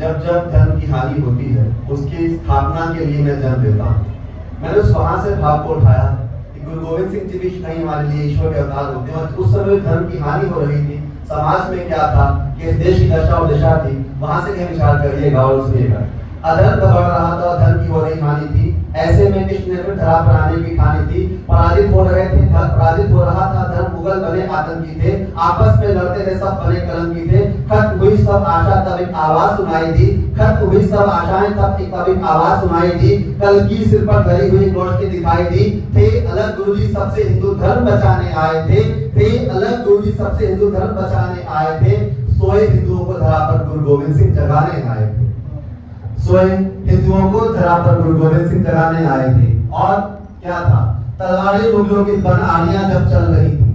जब जब धर्म की हानि होती है उसकी स्थापना के लिए मैं जन्म देता हूँ। मैंने उस वहां से भाव को उठाया कि गुरु गोविंद सिंह जी भी कहीं हमारे लिए ईश्वर के अवतार होते हैं, और उस समय धर्म की हानि हो रही थी, समाज में क्या था कि इस देश की दशा और दिशा थी, वहां से कहीं विचार करिएगा और सुनिएगा। अधर्म बढ़ रहा था, धर्म की हो रही हानि थी। ऐसे में कृष्ण ने फिर धरा पर आने की ठानी थी। पराजित हो रहे थे, पराजित हो रहा था धर्म, मुगल बने आतंकी थे, आपस में लड़ते थे, सब बने कलंकी थे। खत्म हुई सब आशा, तब एक आवाज सुनाई दी। खत्म हुई सब आशाएं, तब एक आवाज सुनाई दी। कल की सिर पर धरी हुई रोशनी दिखाई दी। थे अलग गुरुजी सबसे हिंदू धर्म बचाने आए थे अलग गुरुजी सबसे हिंदू धर्म बचाने आए थे। सोए हिंदुओं को धरा पर गुरु गोविंद सिंह जगाने आए थे। स्वयं हिंदुओं को धरा पर गुरु गोविंद सिंह जगाने आए थे। और क्या था, तलवारें मुगलों की बन आड़ियां जब चल रही थी,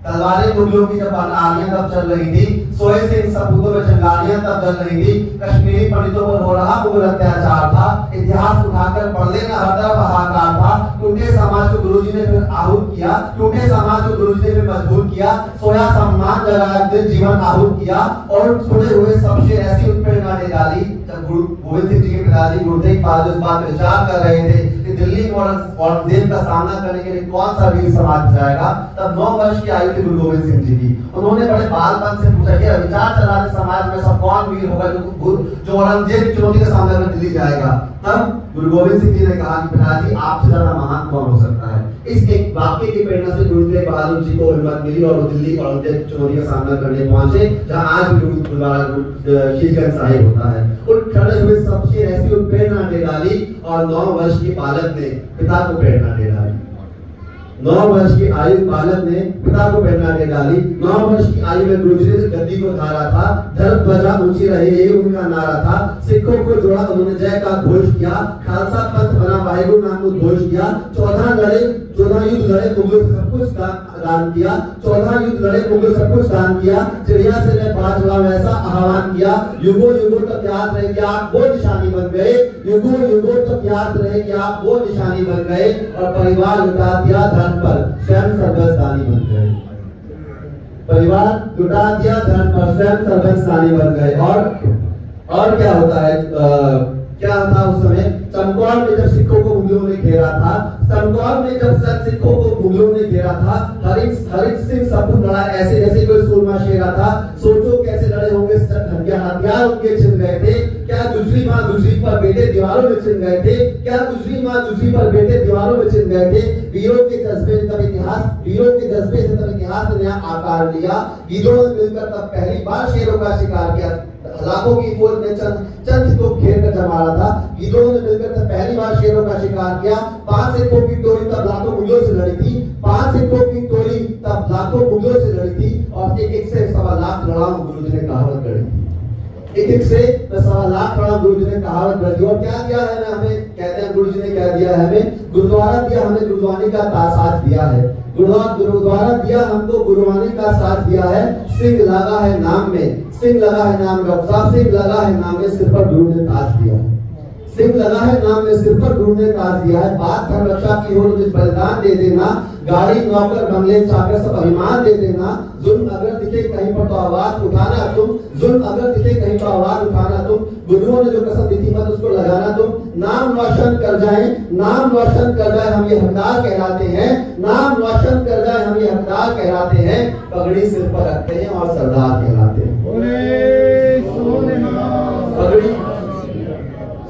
तलवारें मुगलों की जब बन आड़ियां तब चल रही थी। सोए सिंह सपूतों में चंगारियां तब चल रही थी। कश्मीरी पंडितों पर हो रहा मुगल अत्याचार था। इतिहास उठाकर पढ़ लेना, हर तरफ हाहाकार था। टूटे समाज को गुरुजी ने फिर आहूत किया, टूटे समाज को गुरुजी ने फिर मजबूत किया। सोया सम्मान जगाया, दिल जीवन आहूत किया, और छुड़े हुए सब शेर ऐसी उत्प्रेरणा ने डाली। जब गुरु गोविंद सिंह जी के पिताजी गुरु तेग बहादुर इस बात पर विचार कर रहे थे कि दिल्ली औरंगजेब का सामना करने के लिए कौन सा वीर समाज जाएगा, तब 9 वर्ष की आयु थी गुरु गोविंद सिंह जी की। उन्होंने बड़े बालपन से पूछा कि विचार चला कि समाज में सब कौन वीर होगा जो औरंगजेब की चुनौती का सामना करने दिल्ली जाएगा। तब गुरु गोविंद सिंह जी ने कहा कि पिताजी आपसे ज्यादा महान कौन हो सकता है। इस एक वाक्य की प्रेरणा से गुरु तेग बहादुर जी को हिम्मत मिली और वो दिल्ली औरंगजेब की चुनौती का सामना करने पहुंचे, जहां आज भी गुरुद्वारा शीशगंज साहिब होता है। उन खड़े हुए सब शेर ऐसी प्रेरणा दे डाली, और 9 वर्ष के बालक ने पिता को प्रेरणा दे डाली। 9 वर्ष की आयु बालक ने पिता को प्रेरणा दे डाली। 9 वर्ष की आयु में गुरुजी ने गद्दी को धारा था। धर्म ध्वजा ऊंची रहे, यही उनका नारा था। सिखों को जोड़ा, उन्होंने जय का घोष किया। खालसा पंथ बना, वाहिगुरु नाम को घोष किया। 14 युद्ध लड़े, मुगलों से सब कुछ दान किया। 14 युद्ध लड़े, मुगलों सब कुछ दान किया। चिड़िया से मैं 5 बार ऐसा आह्वान किया। युगों युगों तक याद रहे कि आप वो निशानी बन गए। युगों युगों तक याद रहे कि आप वो निशानी बन गए, और परिवार लुटा दिया धर्म पर, स्वयं सर्वस्वानी बन गए। परिवार लुटा दिया धर्म पर, स्वयं सर्वस्वानी बन गए। और क्या होता है, क्या था उस समय चमकौर में जब सिखों को मुगलों ने घेरा था, चमकौर में जब सिखों को मुगलों ने घेरा था, हरित सिंह सपूत लड़ा ऐसे जैसे कोई सूरमा शेरा था। सोचो कैसे लड़े होंगे, हथियार उनके छिन गए थे। क्या गुजरी माँ गुजरी पर बेटे दीवारों में छिन गए थे, क्या गुजरी माँ गुजरी पर बेटे दीवारों में छिन गए थे। वीरों के जज्बे से तब इतिहास ने आकार लिया। गीदड़ों ने मिलकर तब पहली बार शेरों का शिकार किया। लाखों की फौज ने चंद को घेर कर जमाया था। गीदड़ों ने मिलकर तब पहली बार शेरों का शिकार किया। 5 सिखों की टोली तब लाखों मुगलों से लड़ी थी। 5 सिखों की टोली तब लाखों मुगलों से लड़ी थी, और एक से 1.25 लाख लड़ाऊ गुरुजी ने कहावत गढ़ी थी। एक से 1.25 लाख लड़ाऊ गुरुजी ने कहावत गढ़ी। और क्या दिया है हमें, कहते हैं गुरुजी ने क्या दिया है हमें, गुरुद्वारा दिया हमें, गुरुद्वानी का साथ दिया है। गुरुद्वारा दिया हमको, गुरुवानी का साथ दिया है। सिंह लगा है नाम में, सिंह लगा है नाम में, सिंह लगा है नाम में, सिर पर गुरु ने ताज दिया है। सिंह लगा है नाम में, सिर पर गुरु ने ताज दिया है। बात धर्म रक्षा की हो तो बलिदान दे देना। गाड़ी नौकर बंगले चाकर सब अभिमान दे देना। जुल्म अगर दिखे कहीं पर तो आवाज उठाना तुम, जुल्म अगर दिखे कहीं पर आवाज उठाना तुम। गुरुओं ने जो कसम दी थी मत उसको लगाना तुम। नाम रोशन कर जाए, नाम रोशन कर जाए, हम ये हकदार कहलाते हैं। नाम रोशन कर जाए, हम ये हकदार कहलाते हैं। पगड़ी सिर पर रखते हैं और सरदार कहलाते हैं। पगड़ी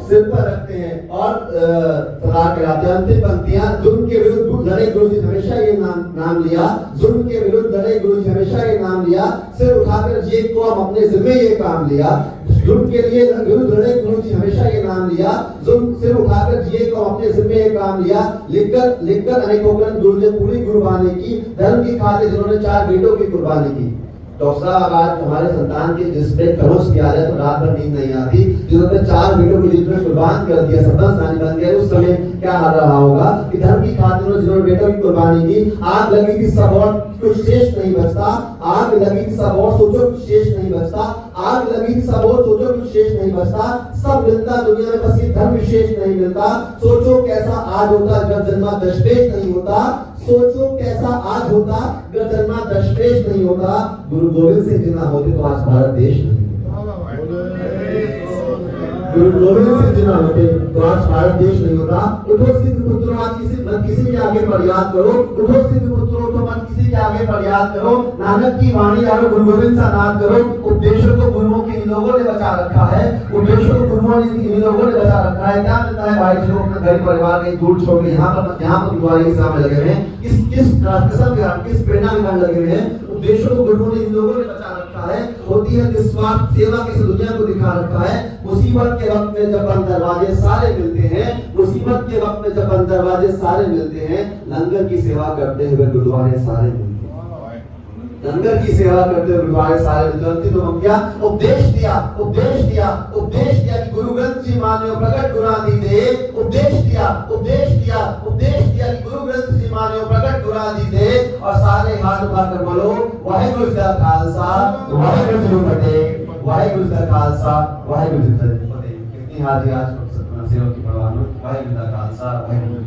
सिर पर रखते हैं और सरदार कहलाते हैं। अंतिम पंक्तियां, जुल्म के विरुद्ध लड़े गुरुजी हमेशा ये नाम लिया। जुल्म के विरुद्ध लड़े गुरुजी हमेशा ये नाम लिया। सिर उठाकर जिए को हम अपने जिम्मे ये काम लिया। जुल्म के लिए विरुद्ध लड़े गुरुजी हमेशा ये नाम लिया। जुल्म सिर उठाकर जिए को अपने जिम्मे ये काम लिया। लिखकर अनेकों ग्रंथ गुरु ने पूरी कुर्बानी की। धर्म की खातिर जिन्होंने 4 बेटों की कुर्बानी की। डॉक्टर साहब आज हमारे संतान के जिस पे खरोच किया जाए तो रात भर नींद नहीं आती। जिन्होंने 4 बेटों को जिन्होंने कुर्बान कर दिया, सर्वस्वानी बन गए, उस समय क्या हाल रहा होगा कि धर्म की खातिर जिन्होंने बेटों की कुर्बानी की। आग लगी थी सब और कुछ शेष नहीं बचता। आग लगी थी सब और सोचो कुछ शेष नहीं बचता। आग लगी थी सब और सोचो कुछ शेष नहीं बचता। सब मिलता दुनिया में, बस ये धर्म विशेष नहीं मिलता। सोचो कैसा आज होता जब जन्मा दशपेश नहीं होता। सोचो कैसा आज होता अगर जन्मा दशपेश नहीं होता। गुरु गोविंद सिंह जी ना होते तो आज भारत देश नहीं होता। गुरु गोविंद सिंह जी ना होते तो आज भारत देश नहीं होता। उठो सिंह पुत्रों, आज किसी के आगे फरियाद करो। उठो सिंह पुत्रों, तो मत किसी के आगे फरियाद करो। नानक की वाणी यारो गुरु गोविंद सा नाद करो। उपदेशों को गुरुओं के इन लोगों ने बचा रखा है। उपदेशों को गुरुओं ने इन लोगों ने बचा रखा है। क्या मिलता है भाई जो अपने घर परिवार के दूर छोड़ के यहाँ पर गुरुद्वारे की सेवा में लगे हुए हैं, किस प्रेरणा में लगे हुए हैं। उपदेशों को गुरुओं ने इन लोगों ने बचा रखा है। होती है निस्वार्थ सेवा की दुनिया को दिखा रखा है। मुसीबत के वक्त में जब बंद दरवाजे सारे मिलते हैं, मुसीबत के वक्त में जब बंद दरवाजे सारे मिलते हैं, लंगर की सेवा करते हुए गुरुद्वारे सारे मिलते हैं। लंगर की सेवा करते हुए गुरुद्वारे सारे मिलते हैं। तो क्या उपदेश दिया कि गुरु ग्रंथ जी मान्यो प्रकट गुरा दी दे। उपदेश दिया कि गुरु ग्रंथ जी मान्यो प्रकट गुरा दी दे। और सारे हाथ उठाकर बोलो वाहेगुरु जी का खालसा वाहेगुरु जी की फतेह, वाहेगुरु जी का खालसा वाहेगुरु जी की फतेह। कितनी हाजी आज सेवा की परवान हो। वाहेगुरु जी का खालसा वाहेगुरु।